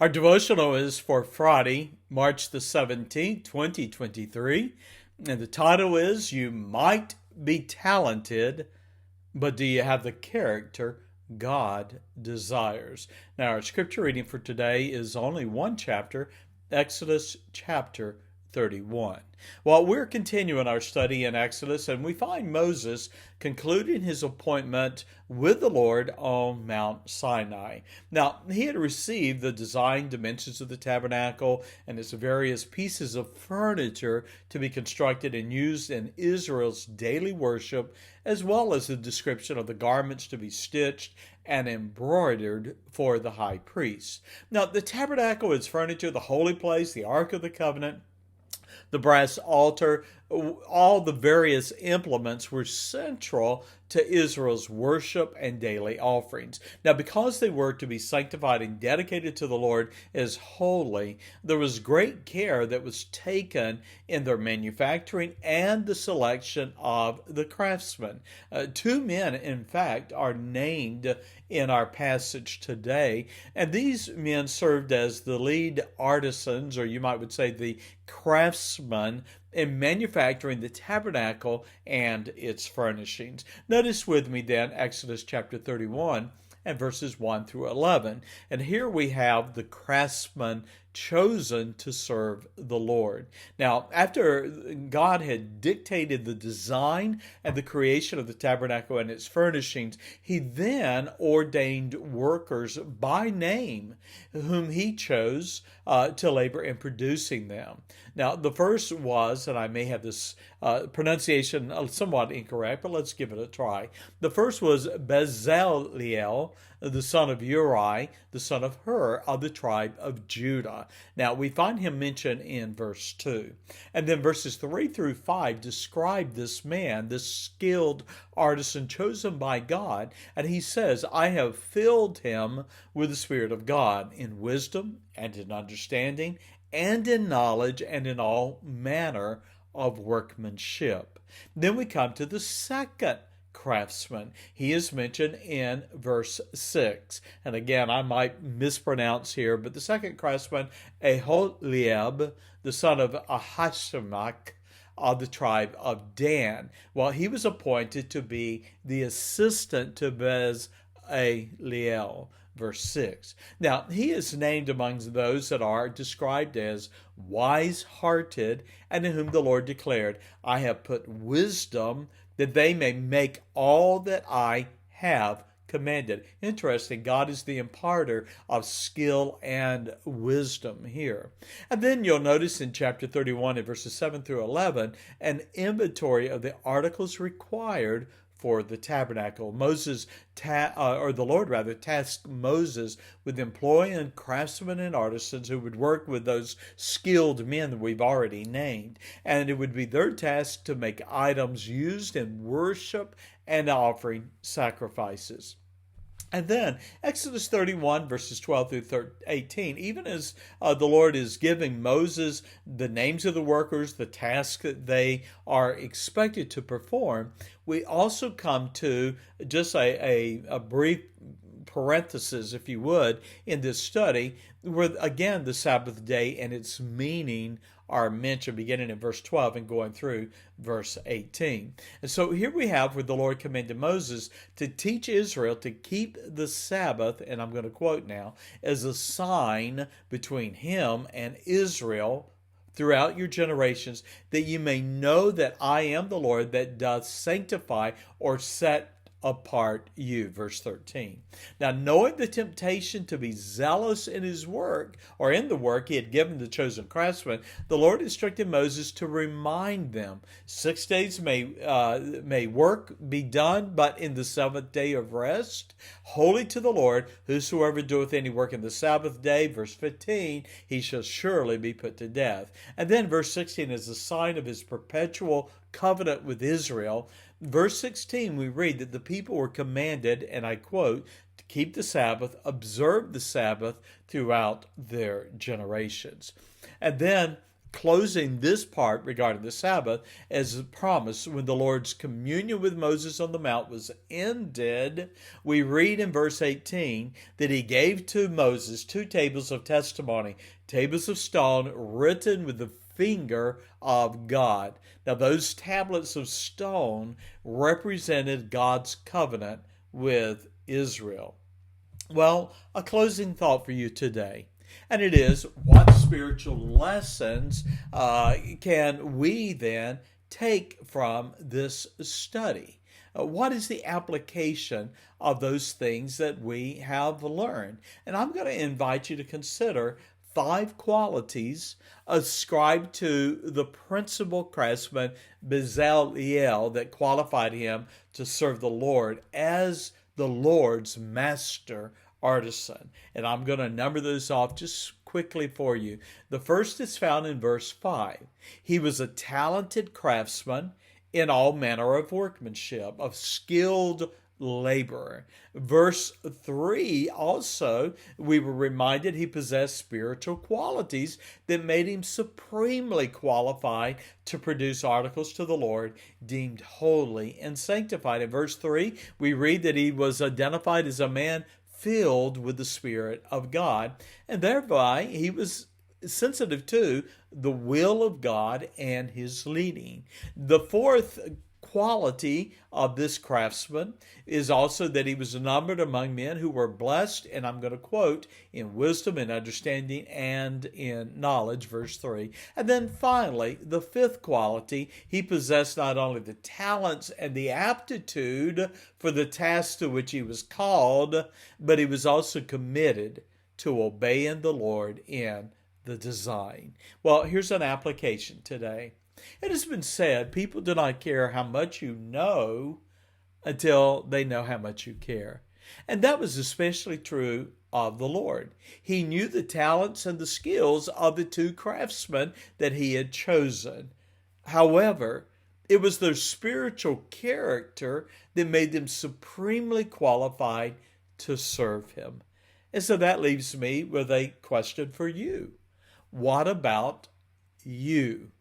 Our devotional is for Friday, March the 17th, 2023. And the title is You Might Be Talented, but Do You Have the Character God Desires? Now, our scripture reading for today is only one chapter, Exodus chapter 31. Well, we're continuing our study in Exodus, and we find Moses concluding his appointment with the Lord on Mount Sinai. Now, he had received the design dimensions of the tabernacle and its various pieces of furniture to be constructed and used in Israel's daily worship, as well as the description of the garments to be stitched and embroidered for the high priest. Now, the tabernacle, its furniture, the holy place, the Ark of the Covenant, the brass altar, all the various implements were central to Israel's worship and daily offerings. Now, because they were to be sanctified and dedicated to the Lord as holy, there was great care that was taken in their manufacturing and the selection of the craftsmen. Two men, in fact, are named in our passage today, and these men served as the lead artisans, or you might would say the craftsmen, in manufacturing the tabernacle and its furnishings. Notice with me then Exodus chapter 31 and verses 1 through 11. And here we have the craftsmen chosen to serve the Lord. Now, after God had dictated the design and the creation of the tabernacle and its furnishings, he then ordained workers by name whom he chose to labor in producing them. Now, the first was, and I may have this pronunciation somewhat incorrect, but let's give it a try. The first was Bezaleel, the son of Uri, the son of Hur, of the tribe of Judah. Now, we find him mentioned in verse 2. And then verses 3 through 5 describe this man, this skilled artisan chosen by God. And he says, I have filled him with the Spirit of God in wisdom and in understanding and in knowledge and in all manner of workmanship. Then we come to the second craftsman. He is mentioned in verse 6. And again, I might mispronounce here, but the second craftsman, Aholiab, the son of Ahisamach, of the tribe of Dan. Well, he was appointed to be the assistant to Bezaleel. Verse 6. Now, he is named among those that are described as wise-hearted, and in whom the Lord declared, I have put wisdom that they may make all that I have commanded. Interesting, God is the imparter of skill and wisdom here. And then you'll notice in chapter 31 in verses 7 through 11, an inventory of the articles required for the tabernacle. The Lord tasked Moses with employing craftsmen and artisans who would work with those skilled men that we've already named. And it would be their task to make items used in worship and offering sacrifices. And then Exodus 31 verses 12 through 18, even as the Lord is giving Moses the names of the workers, the tasks that they are expected to perform, we also come to just a brief parenthesis, if you would, in this study, where again the Sabbath day and its meaning are mentioned beginning in verse 12 and going through verse 18. And so here we have where the Lord commanded Moses to teach Israel to keep the Sabbath, and I'm going to quote now, as a sign between him and Israel throughout your generations, that you may know that I am the Lord that doth sanctify or set apart you. Verse 13. Now, knowing the temptation to be zealous in his work, or in the work he had given the chosen craftsmen, the Lord instructed Moses to remind them, 6 days may work be done, but in the seventh day of rest, holy to the Lord, whosoever doeth any work in the Sabbath day, verse 15, he shall surely be put to death. And then verse 16 is a sign of his perpetual covenant with Israel. Verse 16, we read that the people were commanded, and I quote, to keep the Sabbath, observe the Sabbath throughout their generations. And then closing this part regarding the Sabbath, as promised, when the Lord's communion with Moses on the mount was ended, we read in verse 18 that he gave to Moses 2 tables of testimony, tables of stone written with the finger of God. Now, those tablets of stone represented God's covenant with Israel. Well, a closing thought for you today. And it is, what spiritual lessons can we then take from this study? What is the application of those things that we have learned? And I'm going to invite you to consider 5 qualities ascribed to the principal craftsman Bezalel that qualified him to serve the Lord as the Lord's master artisan. And I'm going to number those off just quickly for you. The first is found in verse 5. He was a talented craftsman in all manner of workmanship, of skilled laborer. Verse 3 also, we were reminded he possessed spiritual qualities that made him supremely qualified to produce articles to the Lord, deemed holy and sanctified. In verse 3, we read that he was identified as a man filled with the Spirit of God, and thereby he was sensitive to the will of God and his leading. The fourth quality of this craftsman is also that he was numbered among men who were blessed, and I'm going to quote, in wisdom and understanding and in knowledge, verse 3. And then finally, the fifth quality, he possessed not only the talents and the aptitude for the task to which he was called, but he was also committed to obeying the Lord in the design. Well, here's an application today. It has been said, people do not care how much you know until they know how much you care. And that was especially true of the Lord. He knew the talents and the skills of the 2 craftsmen that he had chosen. However, it was their spiritual character that made them supremely qualified to serve him. And so that leaves me with a question for you. What about you?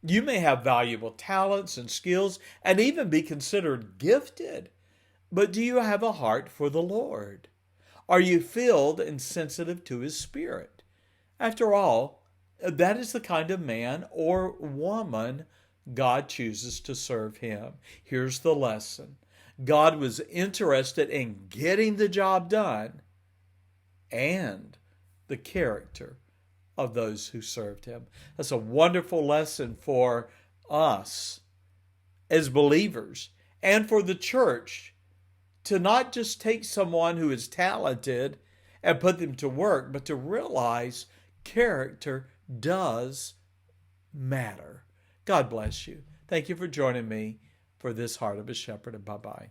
You may have valuable talents and skills and even be considered gifted, but do you have a heart for the Lord? Are you filled and sensitive to his Spirit? After all, that is the kind of man or woman God chooses to serve him. Here's the lesson. God was interested in getting the job done and the character of those who served him. That's a wonderful lesson for us as believers and for the church, to not just take someone who is talented and put them to work, but to realize character does matter. God bless you. Thank you for joining me for this Heart of a Shepherd, and bye-bye.